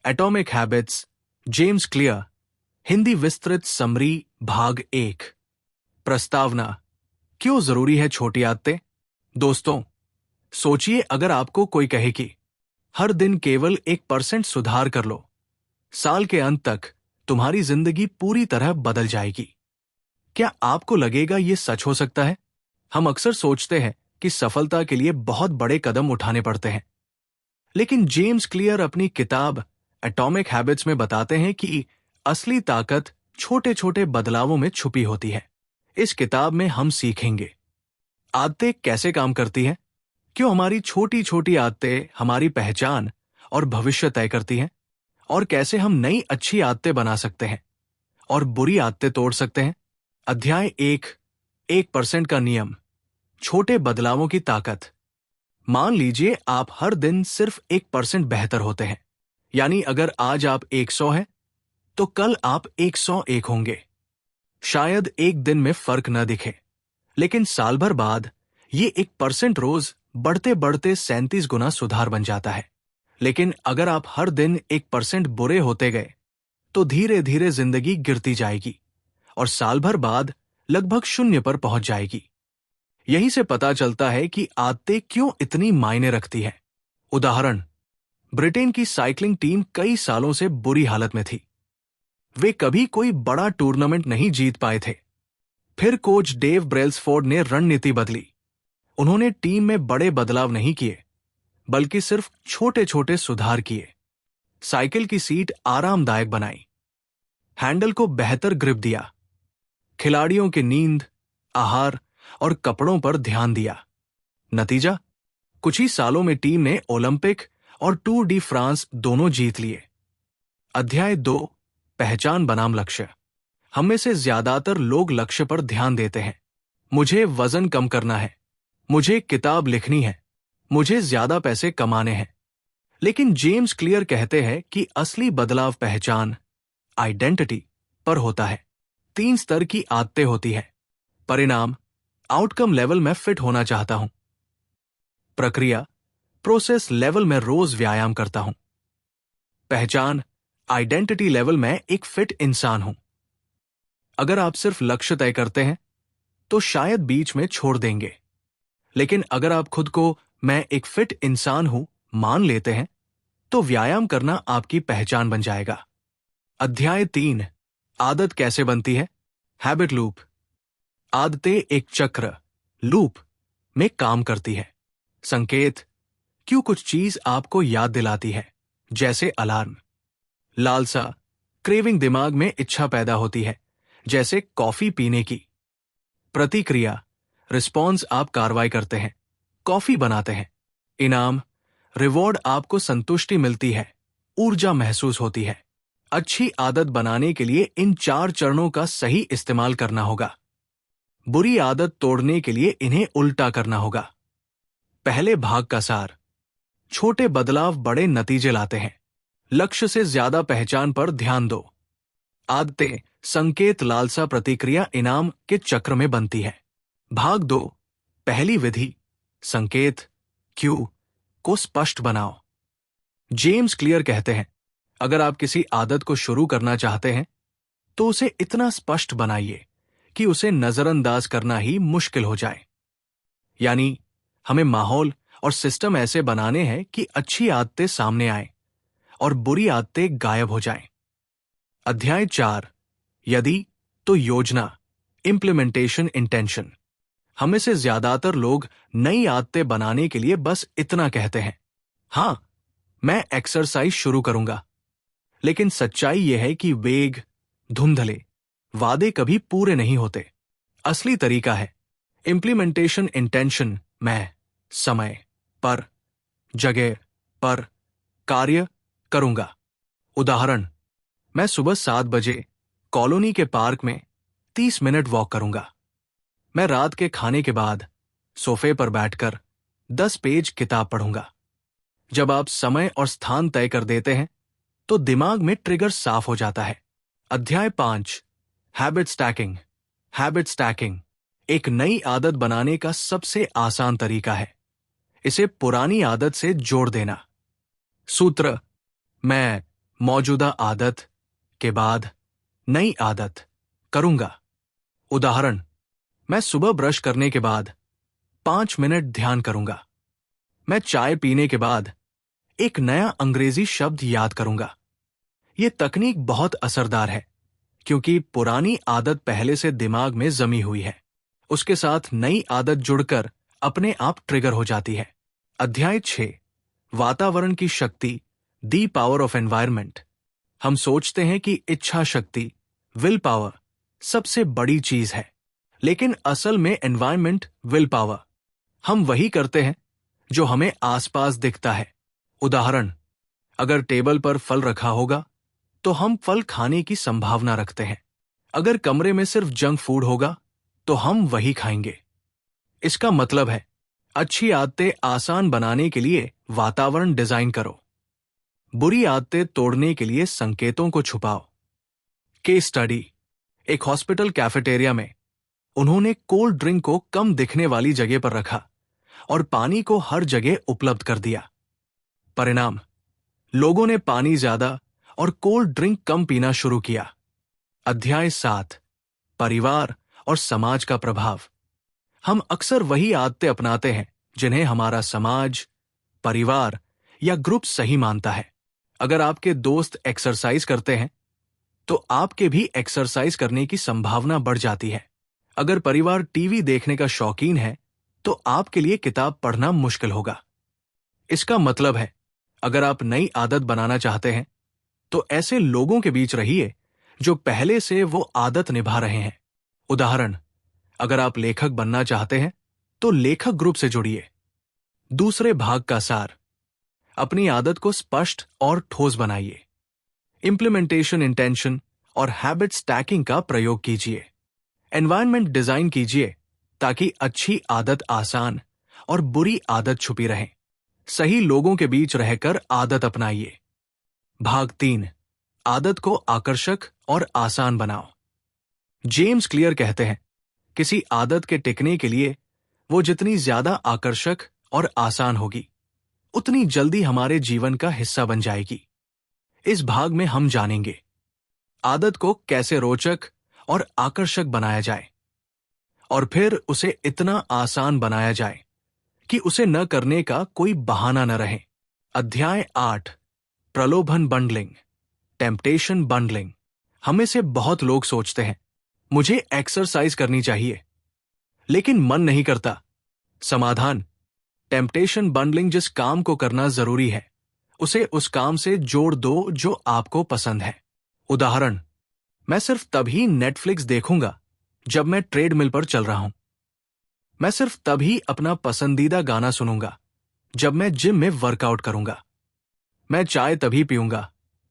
Atomic habits, James clear, Hindi विस्तृत summary, भाग 1। प्रस्तावना। क्यों जरूरी है छोटी आदतें? दोस्तों, सोचिए अगर आपको कोई कहे कि हर दिन केवल 1% सुधार कर लो, साल के अंत तक तुम्हारी जिंदगी पूरी तरह बदल जाएगी। क्या आपको लगेगा ये सच हो सकता है? हम अक्सर सोचते हैं कि सफलता के लिए बहुत बड़े कदम उठाने पड़ते हैं, लेकिन जेम्स क्लियर अपनी किताब एटॉमिक हैबिट्स में बताते हैं कि असली ताकत छोटे छोटे बदलावों में छुपी होती है। इस किताब में हम सीखेंगे आदतें कैसे काम करती हैं, क्यों हमारी छोटी छोटी आदतें हमारी पहचान और भविष्य तय करती हैं, और कैसे हम नई अच्छी आदतें बना सकते हैं और बुरी आदतें तोड़ सकते हैं। अध्याय 1% का नियम, छोटे बदलावों की ताकत। मान लीजिए आप हर दिन सिर्फ 1% बेहतर होते हैं, यानी अगर आज आप 100 हैं तो कल आप 101 होंगे। शायद एक दिन में फर्क न दिखे, लेकिन साल भर बाद ये 1% रोज बढ़ते बढ़ते 37 गुना सुधार बन जाता है। लेकिन अगर आप हर दिन 1% बुरे होते गए तो धीरे धीरे जिंदगी गिरती जाएगी और साल भर बाद लगभग 0 पर पहुंच जाएगी। यहीं से पता चलता है कि आदतें क्यों इतनी मायने रखती हैं। उदाहरण, ब्रिटेन की साइकिलिंग टीम कई सालों से बुरी हालत में थी। वे कभी कोई बड़ा टूर्नामेंट नहीं जीत पाए थे। फिर कोच डेव ब्रेल्सफोर्ड ने रणनीति बदली। उन्होंने टीम में बड़े बदलाव नहीं किए, बल्कि सिर्फ छोटे छोटे सुधार किए। साइकिल की सीट आरामदायक बनाई, हैंडल को बेहतर ग्रिप दिया, खिलाड़ियों की नींद, आहार और कपड़ों पर ध्यान दिया। नतीजा, कुछ ही सालों में टीम ने ओलंपिक और टूर डी फ्रांस दोनों जीत लिए। अध्याय 2, पहचान बनाम लक्ष्य। हम में से ज्यादातर लोग लक्ष्य पर ध्यान देते हैं। मुझे वजन कम करना है, मुझे किताब लिखनी है, मुझे ज्यादा पैसे कमाने हैं। लेकिन जेम्स क्लियर कहते हैं कि असली बदलाव पहचान, आइडेंटिटी पर होता है। 3 स्तर की आदतें होती है। परिणाम, आउटकम लेवल में फिट होना चाहता हूं। प्रक्रिया, प्रोसेस लेवल में रोज व्यायाम करता हूं। पहचान, आइडेंटिटी लेवल में एक फिट इंसान हूं। अगर आप सिर्फ लक्ष्य तय करते हैं तो शायद बीच में छोड़ देंगे, लेकिन अगर आप खुद को मैं एक फिट इंसान हूं मान लेते हैं तो व्यायाम करना आपकी पहचान बन जाएगा। अध्याय 3, आदत कैसे बनती है? Habit loop. आदतें एक चक्र, लूप में काम करती है। संकेत, क्यों कुछ चीज आपको याद दिलाती है, जैसे अलार्म। लालसा, क्रेविंग, दिमाग में इच्छा पैदा होती है, जैसे कॉफी पीने की। प्रतिक्रिया, रिस्पॉन्स, आप कार्रवाई करते हैं, कॉफी बनाते हैं। इनाम, रिवॉर्ड, आपको संतुष्टि मिलती है, ऊर्जा महसूस होती है। अच्छी आदत बनाने के लिए इन 4 चरणों का सही इस्तेमाल करना होगा। बुरी आदत तोड़ने के लिए इन्हें उल्टा करना होगा। पहले भाग का सार, छोटे बदलाव बड़े नतीजे लाते हैं। लक्ष्य से ज्यादा पहचान पर ध्यान दो। आदतें संकेत, लालसा, प्रतिक्रिया, इनाम के चक्र में बनती है। भाग 2, पहली विधि, संकेत, क्यू को स्पष्ट बनाओ। जेम्स क्लियर कहते हैं, अगर आप किसी आदत को शुरू करना चाहते हैं तो उसे इतना स्पष्ट बनाइए कि उसे नजरअंदाज करना ही मुश्किल हो जाए। यानी हमें माहौल और सिस्टम ऐसे बनाने हैं कि अच्छी आदतें सामने आए और बुरी आदतें गायब हो जाएं। अध्याय 4, यदि तो योजना, इंप्लीमेंटेशन, इंटेंशन। हमें से ज्यादातर लोग नई आदतें बनाने के लिए बस इतना कहते हैं, हां, मैं एक्सरसाइज शुरू करूंगा। लेकिन सच्चाई यह है कि वेग, धुंधले वादे कभी पूरे नहीं होते। असली तरीका है इंप्लीमेंटेशन, इंटेंशन। मैं समय पर, जगह पर कार्य करूंगा। उदाहरण, मैं सुबह 7 बजे कॉलोनी के पार्क में 30 मिनट वॉक करूंगा। मैं रात के खाने के बाद सोफे पर बैठकर 10 पेज किताब पढ़ूंगा। जब आप समय और स्थान तय कर देते हैं तो दिमाग में ट्रिगर साफ हो जाता है। अध्याय 5, हैबिट स्टैकिंग। हैबिट स्टैकिंग एक नई आदत बनाने का सबसे आसान तरीका है। इसे पुरानी आदत से जोड़ देना। सूत्र, मैं मौजूदा आदत के बाद नई आदत करूंगा। उदाहरण, मैं सुबह ब्रश करने के बाद 5 मिनट ध्यान करूंगा। मैं चाय पीने के बाद एक नया अंग्रेजी शब्द याद करूंगा। ये तकनीक बहुत असरदार है क्योंकि पुरानी आदत पहले से दिमाग में जमी हुई है। उसके साथ नई आदत जुड़कर अपने आप ट्रिगर हो जाती है। अध्याय 6, वातावरण की शक्ति, दी पावर ऑफ एनवायरनमेंट। हम सोचते हैं कि इच्छा शक्ति, विल पावर सबसे बड़ी चीज है, लेकिन असल में एनवायरनमेंट विल पावर। हम वही करते हैं जो हमें आसपास दिखता है। उदाहरण, अगर टेबल पर फल रखा होगा तो हम फल खाने की संभावना रखते हैं। अगर कमरे में सिर्फ जंक फूड होगा तो हम वही खाएंगे। इसका मतलब है, अच्छी आदतें आसान बनाने के लिए वातावरण डिजाइन करो, बुरी आदतें तोड़ने के लिए संकेतों को छुपाओ। Case study. एक हॉस्पिटल कैफेटेरिया में उन्होंने कोल्ड ड्रिंक को कम दिखने वाली जगह पर रखा और पानी को हर जगह उपलब्ध कर दिया। परिणाम, लोगों ने पानी ज्यादा और कोल्ड ड्रिंक कम पीना शुरू किया। अध्याय 7, परिवार और समाज का प्रभाव। हम अक्सर वही आदतें अपनाते हैं जिन्हें हमारा समाज, परिवार या ग्रुप सही मानता है। अगर आपके दोस्त एक्सरसाइज करते हैं तो आपके भी एक्सरसाइज करने की संभावना बढ़ जाती है। अगर परिवार टीवी देखने का शौकीन है तो आपके लिए किताब पढ़ना मुश्किल होगा। इसका मतलब है, अगर आप नई आदत बनाना चाहते हैं तो ऐसे लोगों के बीच रहिए जो पहले से वो आदत निभा रहे हैं। उदाहरण, अगर आप लेखक बनना चाहते हैं तो लेखक ग्रुप से जुड़िए। दूसरे भाग का सार, अपनी आदत को स्पष्ट और ठोस बनाइए। इंप्लीमेंटेशन, इंटेंशन और हैबिट स्टैकिंग का प्रयोग कीजिए। एनवायरनमेंट डिजाइन कीजिए ताकि अच्छी आदत आसान और बुरी आदत छुपी रहे। सही लोगों के बीच रहकर आदत अपनाइए। भाग 3, आदत को आकर्षक और आसान बनाओ। जेम्स क्लियर कहते हैं, किसी आदत के टिकने के लिए वो जितनी ज्यादा आकर्षक और आसान होगी, उतनी जल्दी हमारे जीवन का हिस्सा बन जाएगी। इस भाग में हम जानेंगे आदत को कैसे रोचक और आकर्षक बनाया जाए और फिर उसे इतना आसान बनाया जाए कि उसे न करने का कोई बहाना न रहे। अध्याय 8, प्रलोभन बंडलिंग, टेम्पटेशन बंडलिंग। हमें से बहुत लोग सोचते हैं, मुझे एक्सरसाइज करनी चाहिए, लेकिन मन नहीं करता। समाधान, टेम्पटेशन बंडलिंग। जिस काम को करना जरूरी है उसे उस काम से जोड़ दो जो आपको पसंद है। उदाहरण, मैं सिर्फ तभी नेटफ्लिक्स देखूंगा जब मैं ट्रेडमिल पर चल रहा हूं। मैं सिर्फ तभी अपना पसंदीदा गाना सुनूंगा जब मैं जिम में वर्कआउट करूंगा। मैं चाय तभी पीऊंगा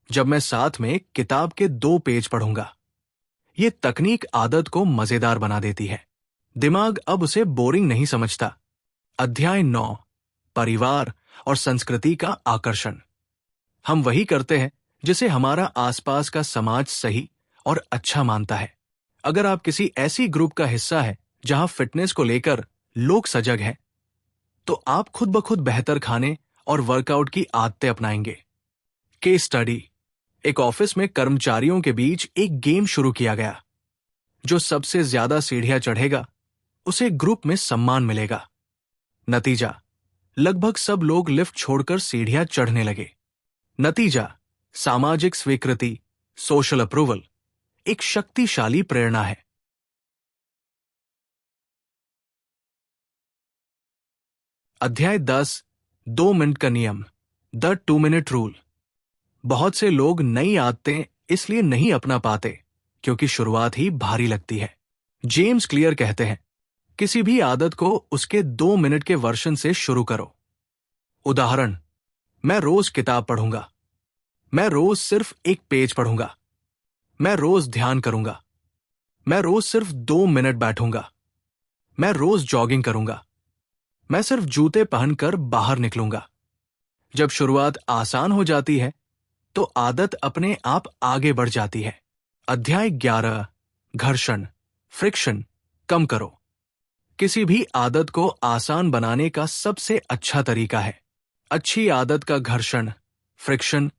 जब मैं साथ में किताब के 2 पेज पढ़ूंगा। ये तकनीक आदत को मजेदार बना देती है। दिमाग अब उसे बोरिंग नहीं समझता। अध्याय 9, परिवार और संस्कृति का आकर्षण। हम वही करते हैं जिसे हमारा आसपास का समाज सही और अच्छा मानता है। अगर आप किसी ऐसी ग्रुप का हिस्सा है जहां फिटनेस को लेकर लोग सजग हैं, तो आप खुद ब खुद बेहतर खाने और वर्कआउट की आदतें अपनाएंगे। Case study. एक ऑफिस में कर्मचारियों के बीच एक गेम शुरू किया गया। जो सबसे ज्यादा सीढ़ियां चढ़ेगा उसे ग्रुप में सम्मान मिलेगा। नतीजा, लगभग सब लोग लिफ्ट छोड़कर सीढ़ियां चढ़ने लगे। नतीजा, सामाजिक स्वीकृति, सोशल अप्रूवल एक शक्तिशाली प्रेरणा है। अध्याय 10, 2 मिनट का नियम, द 2 मिनट रूल। बहुत से लोग नई आदतें इसलिए नहीं अपना पाते क्योंकि शुरुआत ही भारी लगती है। जेम्स क्लियर कहते हैं, किसी भी आदत को उसके 2 मिनट के वर्जन से शुरू करो। उदाहरण, मैं रोज किताब पढ़ूंगा। मैं रोज सिर्फ 1 पेज पढ़ूंगा। मैं रोज ध्यान करूंगा। मैं रोज सिर्फ 2 मिनट बैठूंगा। मैं रोज जॉगिंग करूंगा। मैं सिर्फ जूते पहनकर बाहर निकलूंगा। जब शुरुआत आसान हो जाती है तो आदत अपने आप आगे बढ़ जाती है। अध्याय 11, घर्षण, फ्रिक्शन कम करो। किसी भी आदत को आसान बनाने का सबसे अच्छा तरीका है अच्छी आदत का घर्षण, फ्रिक्शन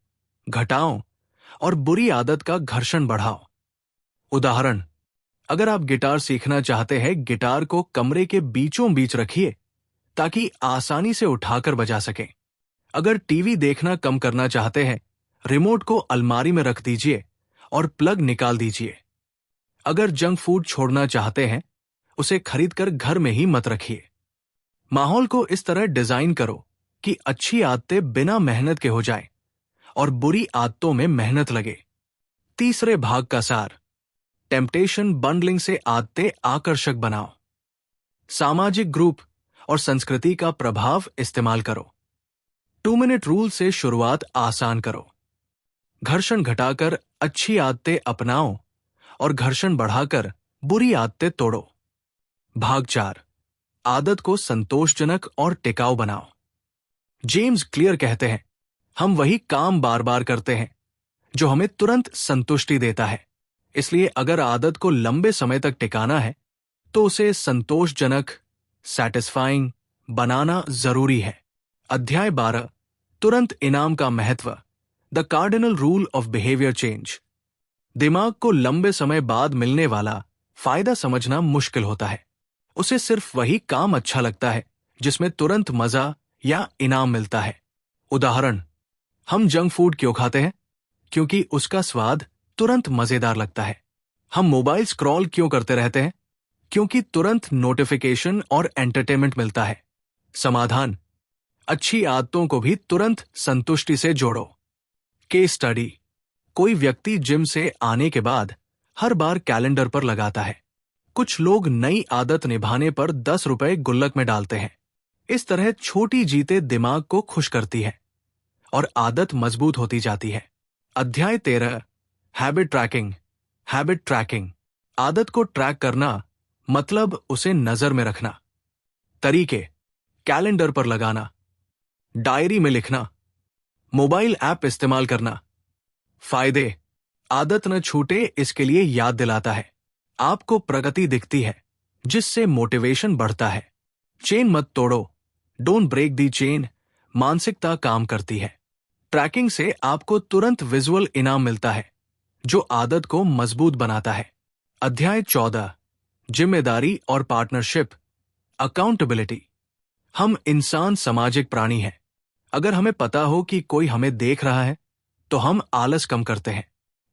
घटाओ और बुरी आदत का घर्षण बढ़ाओ। उदाहरण, अगर आप गिटार सीखना चाहते हैं, गिटार को कमरे के बीचों बीच रखिए ताकि आसानी से उठाकर बजा सकें। अगर टीवी देखना कम करना चाहते हैं, रिमोट को अलमारी में रख दीजिए और प्लग निकाल दीजिए। अगर जंक फूड छोड़ना चाहते हैं, उसे खरीदकर घर में ही मत रखिए। माहौल को इस तरह डिजाइन करो कि अच्छी आदतें बिना मेहनत के हो जाएं और बुरी आदतों में मेहनत लगे। तीसरे भाग का सार, टेम्पटेशन बंडलिंग से आदतें आकर्षक बनाओ। सामाजिक ग्रुप और संस्कृति का प्रभाव इस्तेमाल करो। 2 मिनट रूल से शुरुआत आसान करो। घर्षण घटाकर अच्छी आदतें अपनाओ और घर्षण बढ़ाकर बुरी आदतें तोड़ो। भाग 4, आदत को संतोषजनक और टिकाऊ बनाओ। जेम्स क्लियर कहते हैं, हम वही काम बार बार करते हैं जो हमें तुरंत संतुष्टि देता है। इसलिए अगर आदत को लंबे समय तक टिकाना है तो उसे संतोषजनक, सैटिस्फाइंग बनाना जरूरी है। अध्याय 12, तुरंत इनाम का महत्व, the cardinal rule of behaviour change. दिमाग को लंबे समय बाद मिलने वाला फायदा समझना मुश्किल होता है। उसे सिर्फ वही काम अच्छा लगता है जिसमें तुरंत मजा या इनाम मिलता है। उदाहरण, हम जंक फूड क्यों खाते हैं? क्योंकि उसका स्वाद तुरंत मजेदार लगता है। हम मोबाइल स्क्रॉल क्यों करते रहते हैं? क्योंकि तुरंत नोटिफिकेशन और एंटरटेनमेंट मिलता है। समाधान, अच्छी आदतों को भी तुरंत संतुष्टि से जोड़ो। केस स्टडी, कोई व्यक्ति जिम से आने के बाद हर बार कैलेंडर पर लगाता है। कुछ लोग नई आदत निभाने पर 10 रुपए गुल्लक में डालते हैं। इस तरह छोटी जीतें दिमाग को खुश करती है और आदत मजबूत होती जाती है। अध्याय 13, हैबिट ट्रैकिंग। हैबिट ट्रैकिंग, आदत को ट्रैक करना मतलब उसे नजर में रखना। तरीके, कैलेंडर पर लगाना, डायरी में लिखना, मोबाइल ऐप इस्तेमाल करना। फायदे, आदत न छूटे इसके लिए याद दिलाता है। आपको प्रगति दिखती है जिससे मोटिवेशन बढ़ता है। चेन मत तोड़ो, डोंट ब्रेक दी चेन, मानसिकता काम करती है। ट्रैकिंग से आपको तुरंत विजुअल इनाम मिलता है जो आदत को मजबूत बनाता है। अध्याय 14, जिम्मेदारी और पार्टनरशिप, अकाउंटेबिलिटी। हम इंसान सामाजिक प्राणी हैं। अगर हमें पता हो कि कोई हमें देख रहा है तो हम आलस कम करते हैं।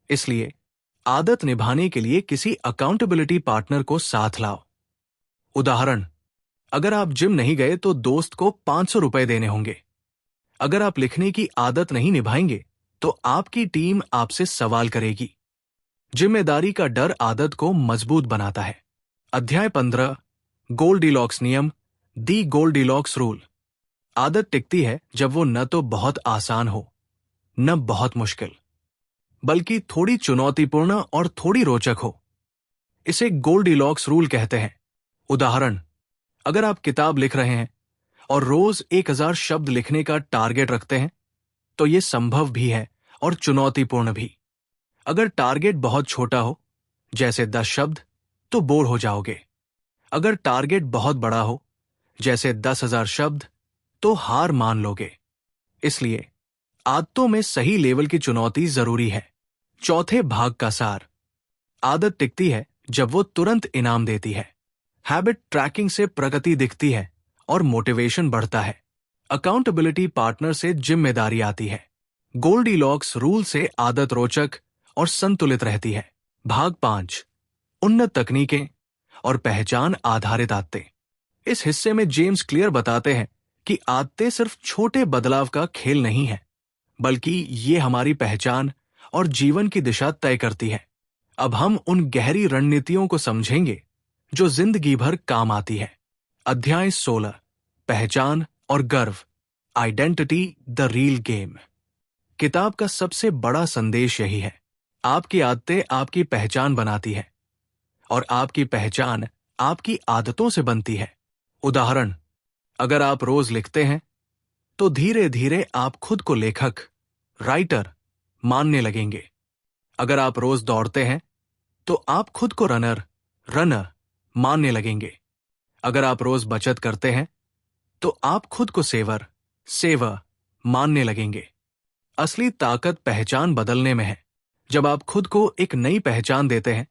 इसलिए आदत निभाने के लिए किसी अकाउंटेबिलिटी पार्टनर को साथ लाओ। उदाहरण, अगर आप जिम नहीं गए तो दोस्त को 500 रुपए देने होंगे। अगर आप लिखने की आदत नहीं निभाएंगे तो आपकी टीम आपसे सवाल करेगी। जिम्मेदारी का डर आदत को मजबूत बनाता है। अध्याय 15, गोल्डीलॉक्स नियम, दी गोल्डीलॉक्स रूल। आदत टिकती है जब वो न तो बहुत आसान हो न बहुत मुश्किल, बल्कि थोड़ी चुनौतीपूर्ण और थोड़ी रोचक हो। इसे गोल्डीलॉक्स रूल कहते हैं। उदाहरण, अगर आप किताब लिख रहे हैं और रोज 1000 शब्द लिखने का टारगेट रखते हैं तो यह संभव भी है और चुनौतीपूर्ण भी। अगर टारगेट बहुत छोटा हो, जैसे 10 शब्द, तो बोर हो जाओगे। अगर टारगेट बहुत बड़ा हो, जैसे 10,000 शब्द, तो हार मान लोगे। इसलिए आदतों में सही लेवल की चुनौती जरूरी है। चौथे भाग का सार, आदत टिकती है जब वो तुरंत इनाम देती है। हैबिट ट्रैकिंग से प्रगति दिखती है और मोटिवेशन बढ़ता है। अकाउंटेबिलिटी पार्टनर से जिम्मेदारी आती है। गोल्डीलॉक्स रूल से आदत रोचक और संतुलित रहती है। भाग 5, उन्नत तकनीकें और पहचान आधारित आदतें। इस हिस्से में जेम्स क्लियर बताते हैं कि आदतें सिर्फ छोटे बदलाव का खेल नहीं है, बल्कि ये हमारी पहचान और जीवन की दिशा तय करती है। अब हम उन गहरी रणनीतियों को समझेंगे जो जिंदगी भर काम आती है। अध्याय 16, पहचान और गर्व, आइडेंटिटी द रियल गेम। किताब का सबसे बड़ा संदेश यही है, आपकी आदतें आपकी पहचान बनाती है और आपकी पहचान आपकी आदतों से बनती है। उदाहरण, अगर आप रोज लिखते हैं तो धीरे धीरे आप खुद को लेखक, राइटर मानने लगेंगे। अगर आप रोज दौड़ते हैं तो आप खुद को रनर मानने लगेंगे। अगर आप रोज बचत करते हैं तो आप खुद को सेवर मानने लगेंगे। असली ताकत पहचान बदलने में है, जब आप खुद को एक नई पहचान देते हैं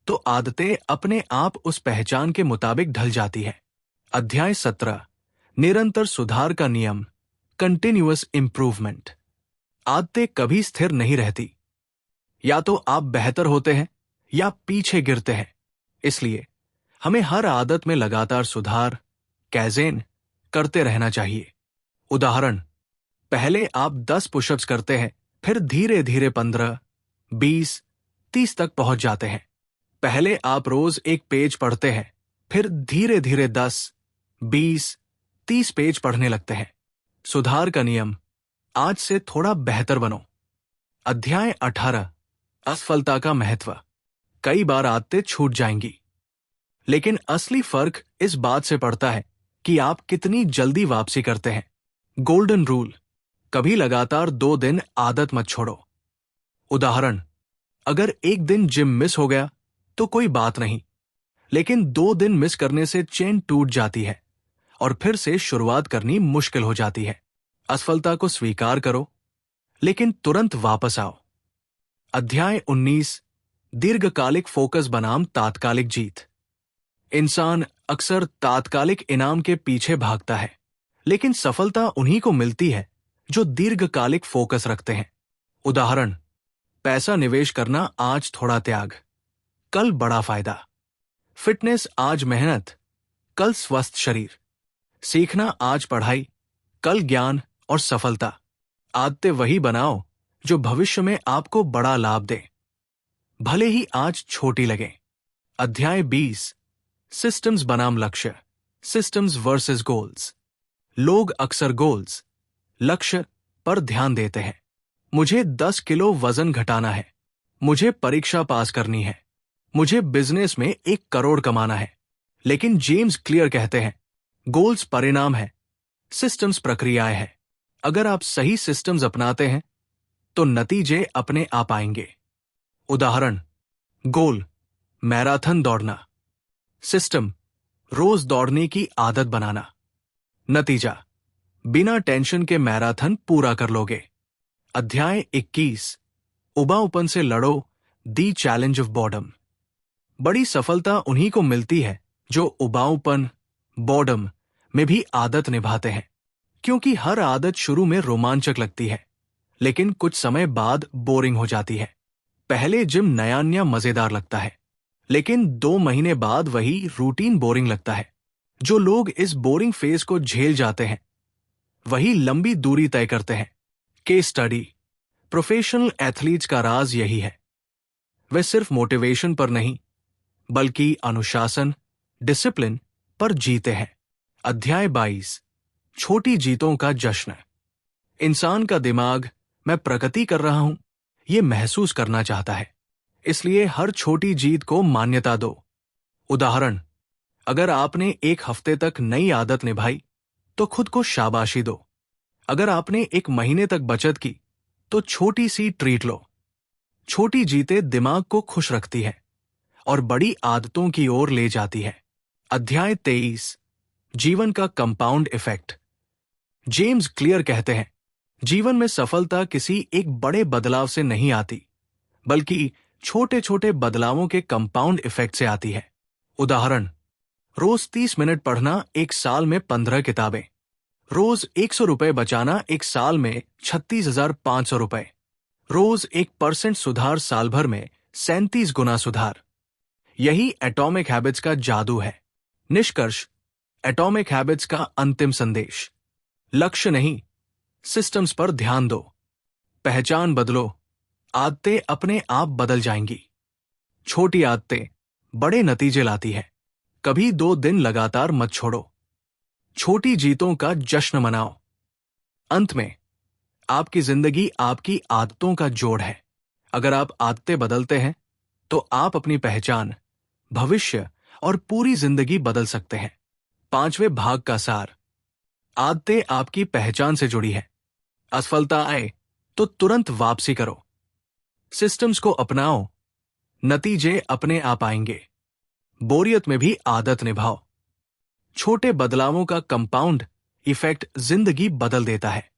तो आदतें अपने आप उस पहचान के मुताबिक ढल जाती है। अध्याय 17 निरंतर सुधार का नियम, कंटिन्यूअस इंप्रूवमेंट। आदतें कभी स्थिर नहीं रहती। या तो आप बेहतर होते हैं या पीछे गिरते हैं। इसलिए हमें हर आदत में लगातार सुधार, कैज़ेन करते रहना चाहिए। उदाहरण, पहले आप 10 पुशअप्स करते हैं, फिर धीरे धीरे 15, 20, 30 तक पहुंच जाते हैं। पहले आप रोज एक पेज पढ़ते हैं, फिर धीरे धीरे 10, 20, 30 पेज पढ़ने लगते हैं। सुधार का नियम, आज से थोड़ा बेहतर बनो। अध्याय 18 असफलता का महत्व। कई बार आदतें छूट जाएंगी, लेकिन असली फर्क इस बात से पड़ता है कि आप कितनी जल्दी वापसी करते हैं। गोल्डन रूल, कभी लगातार 2 दिन आदत मत छोड़ो। उदाहरण, अगर एक दिन जिम मिस हो गया तो कोई बात नहीं, लेकिन 2 दिन मिस करने से चेन टूट जाती है और फिर से शुरुआत करनी मुश्किल हो जाती है। असफलता को स्वीकार करो, लेकिन तुरंत वापस आओ। अध्याय 19 दीर्घकालिक फोकस बनाम तात्कालिक जीत। इंसान अक्सर तात्कालिक इनाम के पीछे भागता है, लेकिन सफलता उन्हीं को मिलती है जो दीर्घकालिक फोकस रखते हैं। उदाहरण, पैसा निवेश करना आज थोड़ा त्याग, कल बड़ा फायदा। फिटनेस आज मेहनत, कल स्वस्थ शरीर। सीखना आज पढ़ाई, कल ज्ञान और सफलता। आदतें वही बनाओ जो भविष्य में आपको बड़ा लाभ दे, भले ही आज छोटी लगे। अध्याय 20 सिस्टम्स बनाम लक्ष्य, सिस्टम्स वर्सेस गोल्स। लोग अक्सर गोल्स, लक्ष्य पर ध्यान देते हैं। मुझे 10 किलो वजन घटाना है, मुझे परीक्षा पास करनी है, मुझे बिजनेस में 1 करोड़ कमाना है। लेकिन जेम्स क्लियर कहते हैं, गोल्स परिणाम है, सिस्टम्स प्रक्रियाएं हैं। अगर आप सही सिस्टम्स अपनाते हैं तो नतीजे अपने आप आएंगे। उदाहरण, गोल मैराथन दौड़ना, सिस्टम रोज दौड़ने की आदत बनाना। नतीजा, बिना टेंशन के मैराथन पूरा कर लोगे। अध्याय 21 उबाऊपन से लड़ो, दी चैलेंज ऑफ बॉर्डम। बड़ी सफलता उन्हीं को मिलती है जो उबाऊपन, बॉर्डम में भी आदत निभाते हैं, क्योंकि हर आदत शुरू में रोमांचक लगती है, लेकिन कुछ समय बाद बोरिंग हो जाती है। पहले जिम नया मजेदार लगता है, लेकिन 2 महीने बाद वही रूटीन बोरिंग लगता है। जो लोग इस बोरिंग फेज को झेल जाते हैं वही लंबी दूरी तय करते हैं। केस स्टडी, प्रोफेशनल एथलीट्स का राज यही है। वे सिर्फ मोटिवेशन पर नहीं, बल्कि अनुशासन, डिसिप्लिन पर जीते हैं। अध्याय 22 छोटी जीतों का जश्न। इंसान का दिमाग मैं प्रगति कर रहा हूं ये महसूस करना चाहता है, इसलिए हर छोटी जीत को मान्यता दो। उदाहरण, अगर आपने 1 हफ्ते तक नई आदत निभाई तो खुद को शाबाशी दो। अगर आपने 1 महीने तक बचत की तो छोटी सी ट्रीट लो। छोटी जीतें दिमाग को खुश रखती है और बड़ी आदतों की ओर ले जाती है। अध्याय 23 जीवन का कंपाउंड इफेक्ट। जेम्स क्लियर कहते हैं, जीवन में सफलता किसी एक बड़े बदलाव से नहीं आती, बल्कि छोटे छोटे बदलावों के कंपाउंड इफेक्ट से आती है। उदाहरण, रोज 30 मिनट पढ़ना 1 साल में 15 किताबें। रोज 100 रुपए बचाना 1 साल में 36,500 रुपए। रोज 1% सुधार साल भर में 37 गुना सुधार। यही एटॉमिक हैबिट्स का जादू है। निष्कर्ष, एटॉमिक हैबिट्स का अंतिम संदेश, लक्ष्य नहीं, सिस्टम्स पर ध्यान दो। पहचान बदलो, आदतें अपने आप बदल जाएंगी। छोटी आदतें बड़े नतीजे लाती है। कभी 2 दिन लगातार मत छोड़ो। छोटी जीतों का जश्न मनाओ। अंत में, आपकी जिंदगी आपकी आदतों का जोड़ है। अगर आप आदतें बदलते हैं तो आप अपनी पहचान, भविष्य और पूरी जिंदगी बदल सकते हैं। 5वें भाग का सार, आदतें आपकी पहचान से जुड़ी है। असफलता आए तो तुरंत वापसी करो। सिस्टम्स को अपनाओ, नतीजे अपने आप आएंगे। बोरियत में भी आदत निभाओ। छोटे बदलावों का कंपाउंड इफेक्ट जिंदगी बदल देता है।